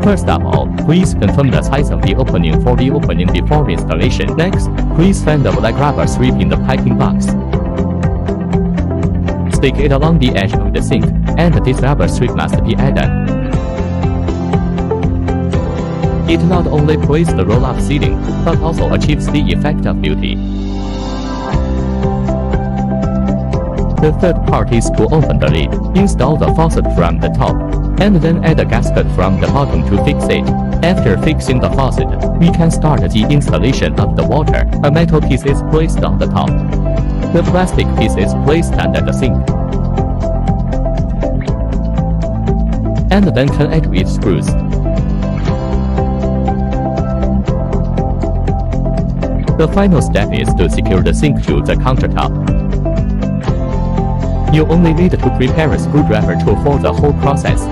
First of all, please confirm the size of the opening for the opening before installation. Next, please find the black rubber strip in the piping box. Stick it along the edge of the sink, and this rubber strip must be added. It not only creates the roll-up sealing, but also achieves the effect of beauty. The third part is to open the lid, install the faucet from the top, and then add a gasket from the bottom to fix it. After fixing the faucet, we can start the installation of the water. A metal piece is placed on the top. The plastic piece is placed under the sink, and then connect with screws. The final step is to secure the sink to the countertop. You only need to prepare a screwdriver tool for the whole process.